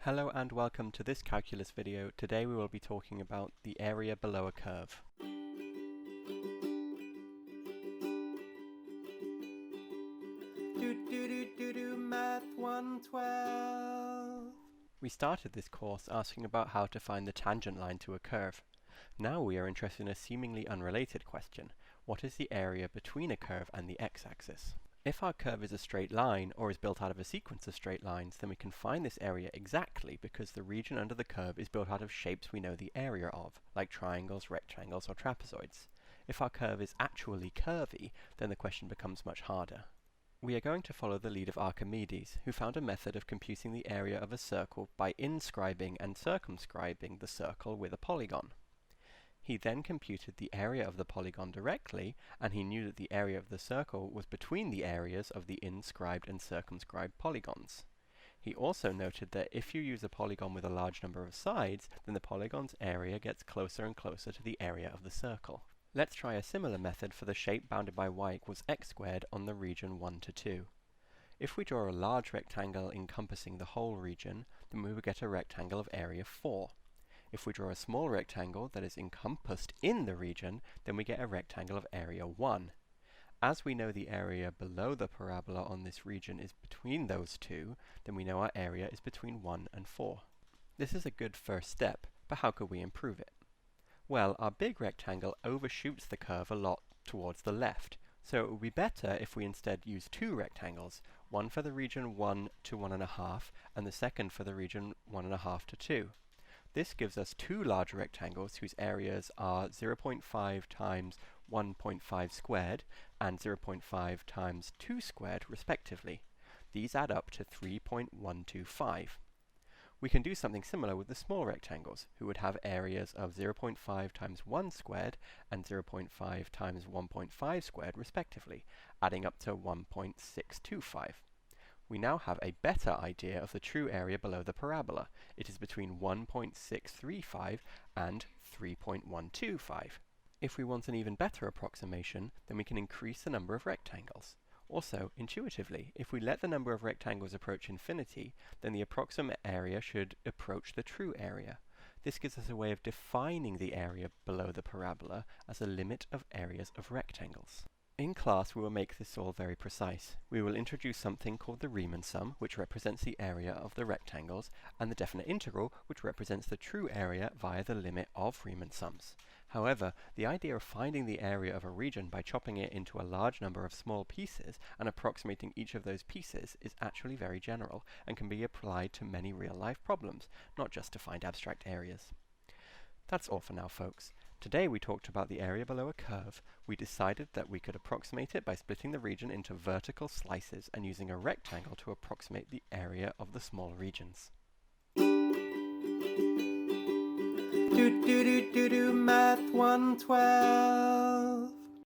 Hello and welcome to this calculus video. Today we will be talking about the area below a curve. Math 112. We started this course asking about how to find the tangent line to a curve. Now we are interested in a seemingly unrelated question. What is the area between a curve and the x-axis? If our curve is a straight line, or is built out of a sequence of straight lines, then we can find this area exactly because the region under the curve is built out of shapes we know the area of, like triangles, rectangles, or trapezoids. If our curve is actually curvy, then the question becomes much harder. We are going to follow the lead of Archimedes, who found a method of computing the area of a circle by inscribing and circumscribing the circle with a polygon. He then computed the area of the polygon directly, and he knew that the area of the circle was between the areas of the inscribed and circumscribed polygons. He also noted that if you use a polygon with a large number of sides, then the polygon's area gets closer and closer to the area of the circle. Let's try a similar method for the shape bounded by y equals x squared on the region 1 to 2. If we draw a large rectangle encompassing the whole region, then we will get a rectangle of area 4. If we draw a small rectangle that is encompassed in the region, then we get a rectangle of area 1. As we know the area below the parabola on this region is between those two, then we know our area is between 1 and 4. This is a good first step, but how could we improve it? Well, our big rectangle overshoots the curve a lot towards the left, so it would be better if we instead use two rectangles, one for the region 1 to 1.5, and the second for the region 1.5 to 2. This gives us two large rectangles whose areas are 0.5 times 1.5 squared and 0.5 times 2 squared respectively. These add up to 3.125. We can do something similar with the small rectangles, who would have areas of 0.5 times 1 squared and 0.5 times 1.5 squared respectively, adding up to 1.625. We now have a better idea of the true area below the parabola. It is between 1.635 and 3.125. If we want an even better approximation, then we can increase the number of rectangles. Also, intuitively, if we let the number of rectangles approach infinity, then the approximate area should approach the true area. This gives us a way of defining the area below the parabola as a limit of areas of rectangles. In class, we will make this all very precise. We will introduce something called the Riemann sum, which represents the area of the rectangles, and the definite integral, which represents the true area via the limit of Riemann sums. However, the idea of finding the area of a region by chopping it into a large number of small pieces and approximating each of those pieces is actually very general and can be applied to many real-life problems, not just to find abstract areas. That's all for now, folks. Today we talked about the area below a curve. We decided that we could approximate it by splitting the region into vertical slices and using a rectangle to approximate the area of the small regions. Math 112.